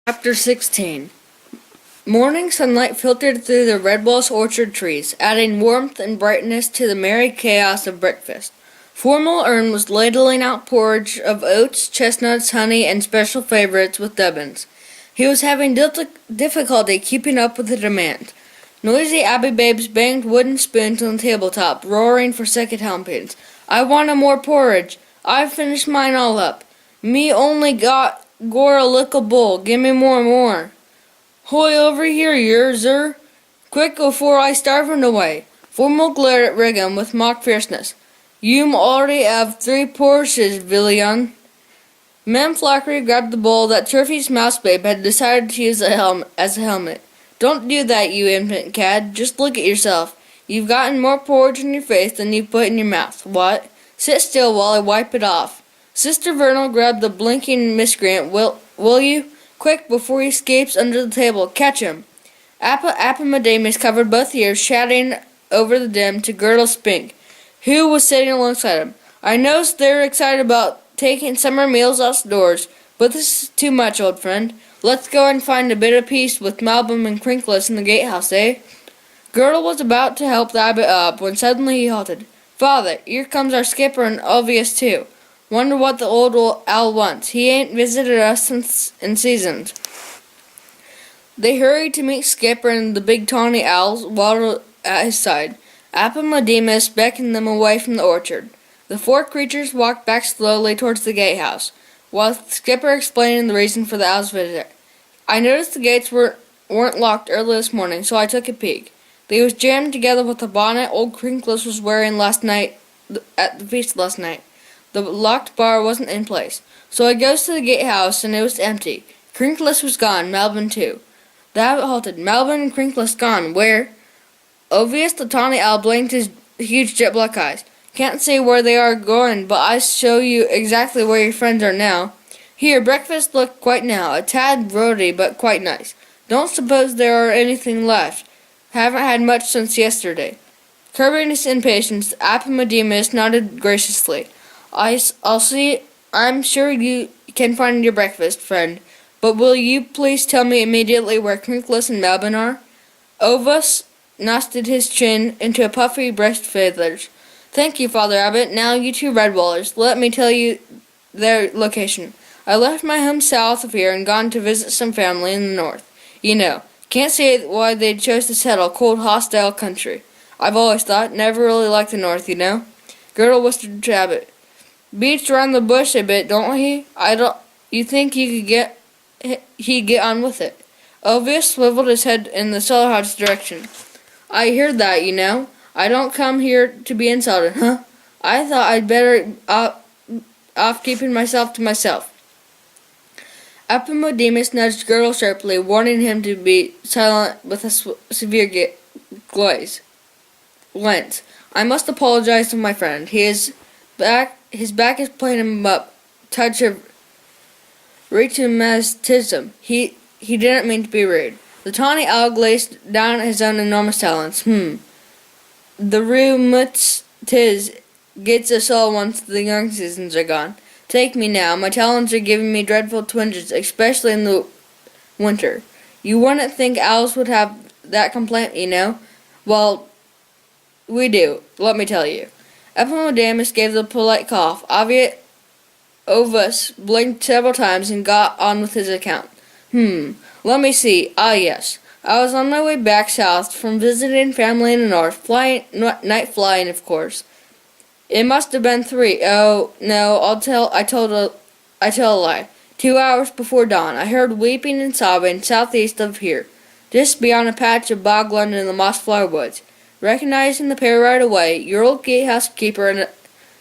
Chapter 16. Morning sunlight filtered through the red walls orchard trees, adding warmth and brightness to the merry chaos of breakfast. Formal Ern was ladling out porridge of oats, chestnuts, honey, and special favorites with Dubbins. He was having difficulty keeping up with the demand. Noisy Abby babes banged wooden spoons on the tabletop, roaring for second helpings. "I want a more porridge. I've finished mine all up. Me only got gore a little bowl. Gimme more. Hoy over here, yer. Quick afore I starvin' away." Formal glared at Riggum with mock fierceness. "You'm already 'ave 3 porches, Villian." Mem Flackery grabbed the bowl that Turfy's mouse babe had decided to use as a helmet. "Don't do that, you infant cad. Just look at yourself. You've gotten more porridge in your face than you've put in your mouth. What? Sit still while I wipe it off." Sister Vernal grabbed the blinking miscreant. Will you? Quick, before he escapes under the table. Catch him." Appomattox covered both ears, shouting over the dim to Girdle Spink, who was sitting alongside him. "I knows they're excited about taking summer meals outdoors, but this is too much, old friend. Let's go and find a bit of peace with Malbum and Crinkles in the gatehouse, eh?" Girdle was about to help the abbot up when suddenly he halted. "Father, here comes our skipper and Obvious too. Wonder what the old owl wants. He ain't visited us since in seasons." They hurried to meet Skipper, and the big tawny owls waddled at his side. Appomattox beckoned them away from the orchard. The 4 creatures walked back slowly towards the gatehouse, while Skipper explained the reason for the owl's visit. "I noticed the gates weren't locked early this morning, so I took a peek. They was jammed together with the bonnet old Crinkles was wearing at the feast last night. The locked bar wasn't in place, so I goes to the gatehouse and it was empty. Crinkles was gone, Melvin too." The abbot halted. "Melvin and Crinkles gone? Where?" Obvious the tawny owl blinked his huge jet black eyes. "Can't say where they are going, but I show you exactly where your friends are now. Here, breakfast look quite now, a tad roady, but quite nice. Don't suppose there are anything left. Haven't had much since yesterday." Curbing his impatience, Appomattox nodded graciously. I'll see. I'm sure you can find your breakfast, friend. But will you please tell me immediately where Crinkles and Melvin are?" Ovus nodded his chin into a puffy breast feathers. "Thank you, Father Abbot. Now, you 2 Redwallers, let me tell you their location. I left my home south of here and gone to visit some family in the north. You know, can't say why they chose to settle cold, hostile country. I've always thought, never really liked the north, you know." Girdle whispered to Abbot. "Beats around the bush a bit, don't he? You think he'd get on with it?" Obvious swiveled his head in the Cellarhouse direction. "I heard that, you know. I don't come here to be insulted, huh? I thought I'd better off keeping myself to myself." Appomattox nudged Girdle sharply, warning him to be silent with a severe glance. "I must apologize to my friend. His back is playing him up. Touch of rheumatism. He didn't mean to be rude." The tawny owl glazed down at his own enormous talons. "The rheumatiz gets us all once the young seasons are gone. Take me now. My talons are giving me dreadful twinges, especially in the winter. You wouldn't think owls would have that complaint, you know. Well, we do, let me tell you." Appomattox gave the polite cough. Ovus blinked several times and got on with his account. Let me see. Ah, yes. I was on my way back south from visiting family in the north, night flying, of course. It must have been 3. Oh, no, I tell a lie. 2 hours before dawn, I heard weeping and sobbing southeast of here, just beyond a patch of bogland in the mossflower woods. Recognizing the pair right away, your old gatehouse keeper and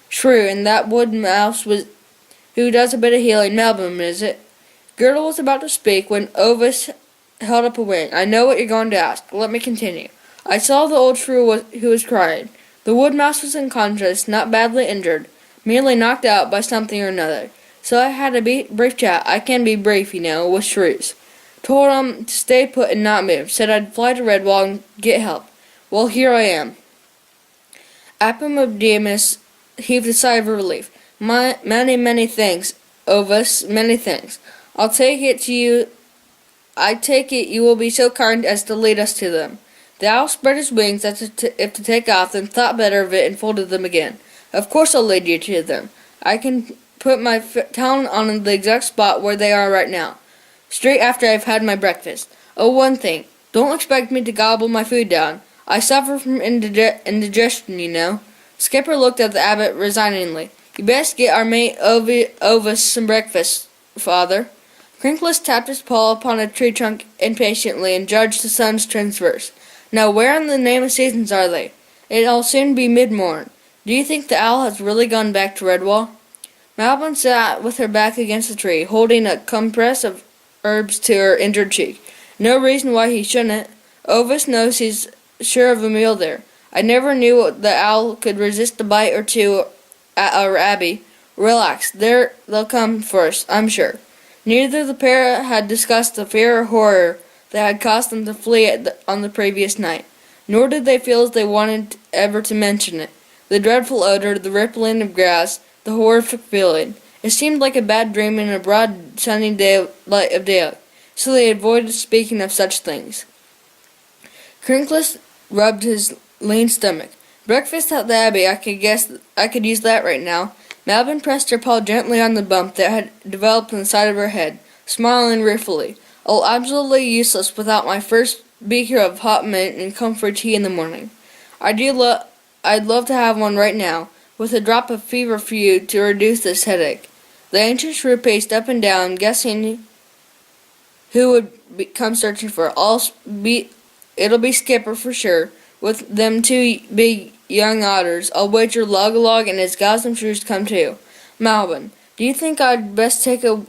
shrew, and that wood mouse who does a bit of healing. Melbourne, is it?" Girdle was about to speak when Ovus held up a wing. "I know what you're going to ask. Let me continue. I saw the old shrew who was crying. The wood mouse was unconscious, not badly injured, merely knocked out by something or another. So I had a brief chat. I can be brief, you know, with shrews. Told him to stay put and not move. Said I'd fly to Redwall and get help. Well, here I am." Appomattox heaved a sigh of relief. Many thanks, Ovus, many thanks. I'll take it to you I take it you will be so kind as to lead us to them." The owl spread his wings as if to take off, then thought better of it and folded them again. "Of course I'll lead you to them. I can put my town on the exact spot where they are right now, straight after I've had my breakfast. Oh, one thing. Don't expect me to gobble my food down. I suffer from indigestion, you know." Skipper looked at the abbot resigningly. "You best get our mate Ovis some breakfast, father." Crinkles tapped his paw upon a tree trunk impatiently and judged the sun's transverse. "Now where in the name of seasons are they? It'll soon be mid-morn. Do you think the owl has really gone back to Redwall?" Malvin sat with her back against the tree, holding a compress of herbs to her injured cheek. "No reason why he shouldn't. Ovis knows he's sure of a meal there. I never knew the owl could resist a bite or two at our abbey. Relax, they'll come first, I'm sure." Neither the pair had discussed the fear or horror that had caused them to flee on the previous night, nor did they feel as they wanted ever to mention it. The dreadful odor, the rippling of grass, the horrific feeling. It seemed like a bad dream in a broad sunny light of daylight, so they avoided speaking of such things. Crinkles rubbed his lean stomach. "Breakfast at the Abbey, I could use that right now." Malvin pressed her paw gently on the bump that had developed on the side of her head, smiling ruefully. "Oh, absolutely useless without my first beaker of hot mint and comfort tea in the morning. I'd love to have one right now, with a drop of fever for you to reduce this headache." The ancient shrew paced up and down, guessing who would come searching for it. It'll be Skipper for sure, with them two big young otters. I'll wager Log-a-Log and his gosling shrews come too. "Malvin, do you think I'd best take a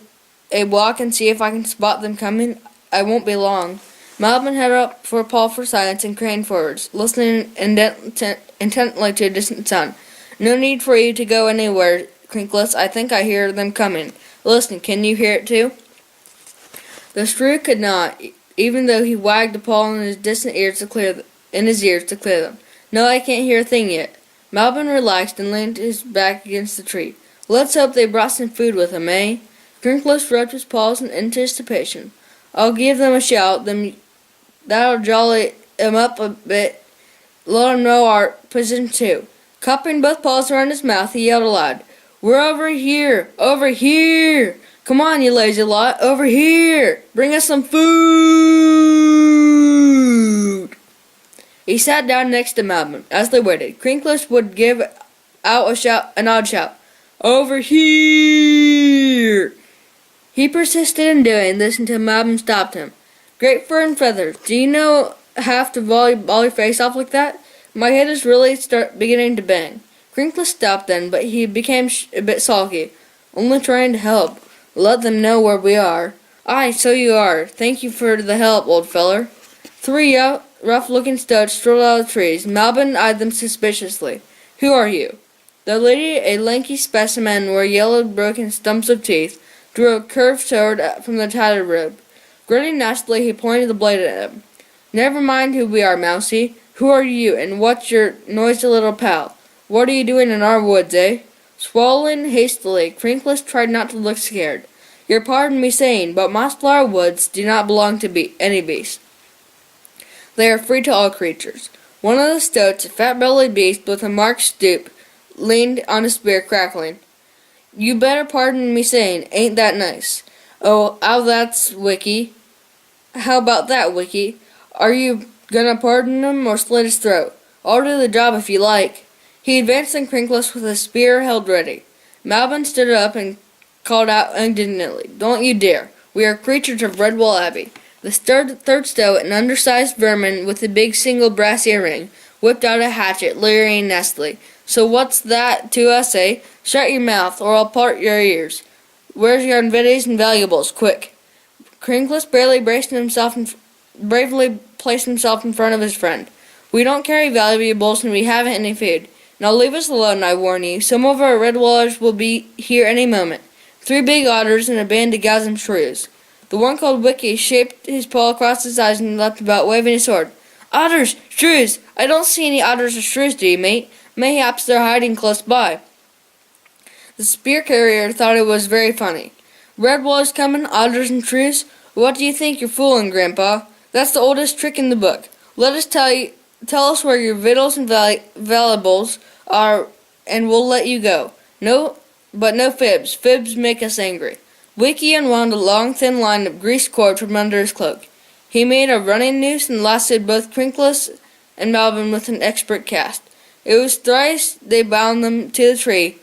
walk and see if I can spot them coming? I won't be long." Malvin held up for a paw for silence and craned forwards, listening intently to a distant sound. "No need for you to go anywhere, Crinkles. I think I hear them coming. Listen, can you hear it too?" The shrew could not, even though he wagged a paw in his distant ears to clear them. "No, I can't hear a thing yet." Malvin relaxed and leaned his back against the tree. "Let's hope they brought some food with them, eh?" Crinkles rubbed his paws in anticipation. "I'll give them a shout. That'll jolly 'em up a bit. Let 'em know our position too." Cupping both paws around his mouth, he yelled aloud, "We're over here! Over here! Come on, you lazy lot! Over here! Bring us some food!" He sat down next to Malvin. As they waited, Crinkles would give out an odd shout, "Over here!" He persisted in doing this until Malvin stopped him. "Great fur and feathers, do you know have to ball your face off like that? My head is really beginning to bang." Crinkles stopped then, but he became a bit sulky. "Only trying to help. Let them know where we are." "Aye, so you are. Thank you for the help, old feller." Three rough-looking stoats strolled out of the trees. Malvin eyed them suspiciously. "Who are you?" The lady, a lanky specimen with yellow broken stumps of teeth, drew a curved sword from the tattered robe. Grinning nastily, he pointed the blade at him. "Never mind who we are, Mousie. Who are you, and what's your noisy little pal? What are you doing in our woods, eh?" Swallowing hastily, Crinkles tried not to look scared. "Your pardon me saying, but Mossflower Woods do not belong to any beast. They are free to all creatures." One of the stoats, a fat-bellied beast with a marked stoop, leaned on a spear, crackling. "You better pardon me saying, ain't that nice?" "Oh, that's Wiki." "How about that, Wiki? Are you gonna pardon him or slit his throat? I'll do the job if you like." He advanced on Crinkles with his spear held ready. Malvin stood up and called out indignantly, "Don't you dare! We are creatures of Redwall Abbey." The third stoat, an undersized vermin with a big single brass earring, whipped out a hatchet, leering nastily. "So what's that to us, eh? Shut your mouth, or I'll part your ears. Where's your invitations and valuables? Quick!" Crinkles bravely placed himself in front of his friend. "We don't carry valuables and we haven't any food. Now leave us alone, I warn you. Some of our Redwallers will be here any moment. 3 big otters and a band of gosling shrews." The one called Wiki shaped his paw across his eyes and leapt about, waving his sword. "Otters! Shrews! I don't see any otters or shrews, do you, mate? Mayhaps they're hiding close by." The spear carrier thought it was very funny. "Redwallers coming, otters and shrews? What do you think you're fooling, Grandpa? That's the oldest trick in the book. Tell us where your victuals and valuables are, and we'll let you go. No, but no fibs. Fibs make us angry. Wiki unwound a long, thin line of greased cord from under his cloak. He made a running noose and lassoed both Crinkles and Malvin with an expert cast. It was thrice they bound them to the tree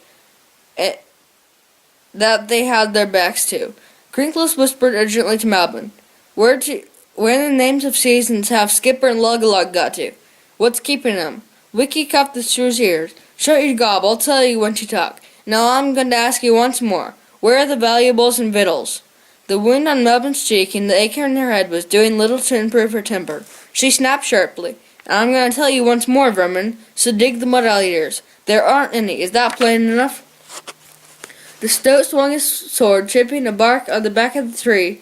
that they had their backs to. Crinkles whispered urgently to Malvin, Where in the names of seasons have Skipper and Lug-a-Lug got to? What's keeping them? Wiki cuffed the shrews' ears. Shut your gob, I'll tell you when to talk. Now I'm going to ask you once more. Where are the valuables and victuals? The wound on Melvin's cheek and the ache in her head was doing little to improve her temper. She snapped sharply. And I'm going to tell you once more, vermin, so dig the mud out of your ears. There aren't any. Is that plain enough? The stoat swung his sword, chipping a bark on the back of the tree,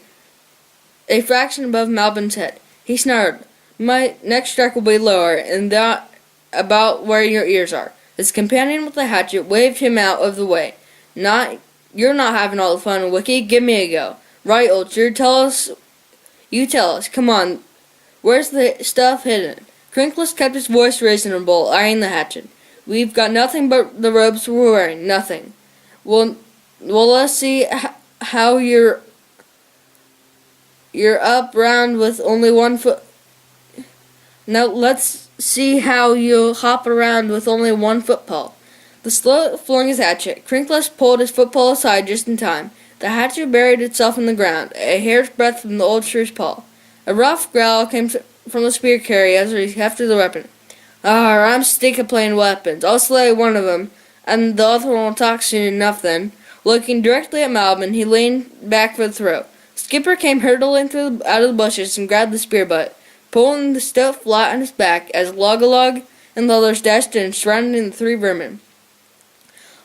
a fraction above Malvin's head. He snarled, My next strike will be lower, and that about where your ears are. His companion with the hatchet waved him out of the way. You're not having all the fun, Wiki. Give me a go. Right, Ulcher, tell us. Come on. Where's the stuff hidden? Crinkles kept his voice reasonable, eyeing the hatchet. We've got nothing but the robes we're wearing. Nothing. Well, let's see how you're up round with only 1 foot. Now let's see how you'll hop around with only 1 footpaw. The slope flung his hatchet. Crinkles pulled his footpaw aside just in time. The hatchet buried itself in the ground, a hair's breadth from the old shrews' paw. A rough growl came from the spear carrier as he hefted the weapon. I'm sick of playing weapons. I'll slay one of them, and the other one will talk soon enough then. Looking directly at Malvin, he leaned back for the throw. Skipper came hurtling out of the bushes and grabbed the spear butt, pulling the stoat flat on his back as Lug-a-Lug and the others dashed in, surrounding the 3 vermin.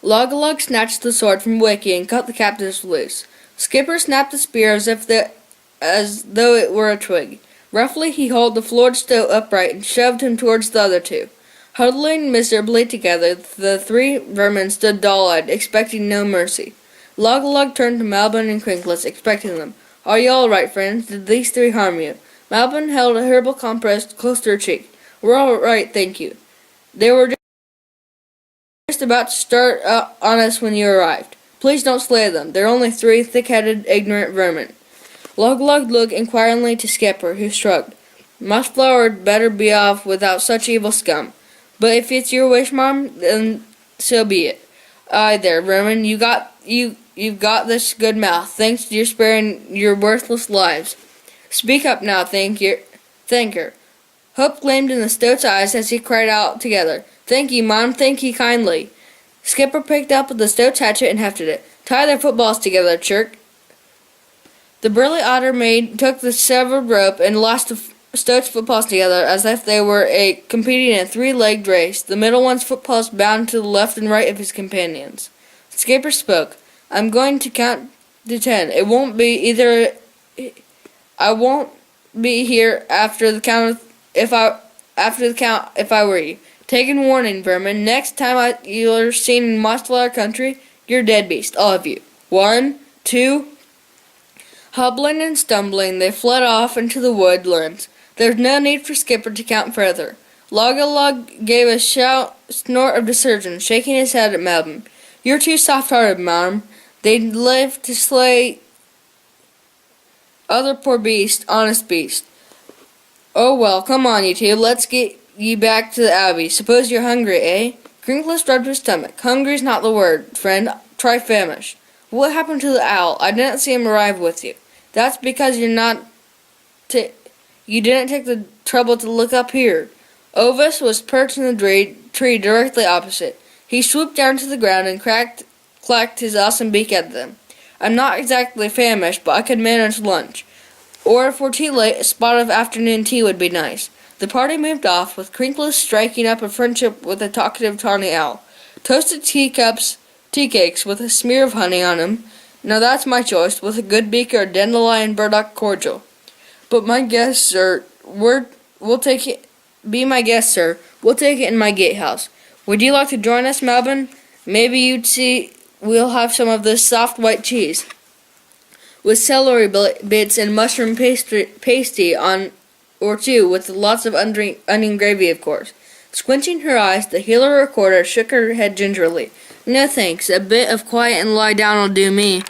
Lug-a-Lug snatched the sword from Wiki and cut the captives loose. Skipper snapped the spear as though it were a twig. Roughly he hauled the floored stoat upright and shoved him towards the other 2. Huddling miserably together, the 3 vermin stood dull-eyed, expecting no mercy. Lug-a-Lug turned to Malvin and Crinkles, expecting them. Are you all right, friends? Did these 3 harm you? Malvin held a herbal compress close to her cheek. We're all right, thank you. They were just about to start on us when you arrived. Please don't slay them. They're only 3 thick-headed, ignorant vermin. Lug-a-Lug looked inquiringly to Skipper, who shrugged. Mossflower had better be off without such evil scum. But if it's your wish, Mom, then so be it. Aye there, vermin, you've got this good mouth, thanks to your sparing your worthless lives. Speak up now, thank her. Hope gleamed in the stoat's eyes as he cried out together. Thank ye, Mom, thank ye kindly. Skipper picked up the stoat's hatchet and hefted it. Tie their footballs together, Chirk. The burly otter maid took the severed rope and lashed the stoat's footpaws together as if they were competing in a 3-legged race, the middle one's footpaws bound to the left and right of his companions. Skipper spoke. I'm going to count to 10. It won't be either. I won't be here after the count if I were you. Taking warning, vermin. Next time you're seen in Mossflower country, you're dead beast, all of you. 1, 2. Hobbling and stumbling, they fled off into the woodlands. There was no need for Skipper to count further. Lug-a-Lug gave a snort of dissension, shaking his head at Malvin. You're too soft-hearted, Mom. They'd live to slay other poor beast, honest beast. Oh well, come on, you 2. Let's get ye back to the Abbey. Suppose you're hungry, eh? Crinkles rubbed his stomach. Hungry's not the word, friend. Try famished. What happened to the owl? I didn't see him arrive with you. That's because you didn't take the trouble to look up here. Ovis was perched in the tree directly opposite. He swooped down to the ground and clacked his awesome beak at them. I'm not exactly famished, but I could manage lunch. Or if we're too late, a spot of afternoon tea would be nice. The party moved off, with Crinkles striking up a friendship with a talkative tawny owl. Toasted tea cakes with a smear of honey on them. Now that's my choice, with a good beak or a dandelion burdock cordial. But my guest, sir, we'll take it. Be my guest, sir. We'll take it in my gatehouse. Would you like to join us, Malvin? Maybe you'd see we'll have some of this soft white cheese. with celery bits and mushroom pasty on or two, with lots of onion gravy, of course. Squinching her eyes, the healer recorder shook her head gingerly. No thanks, a bit of quiet and lie down'll do me.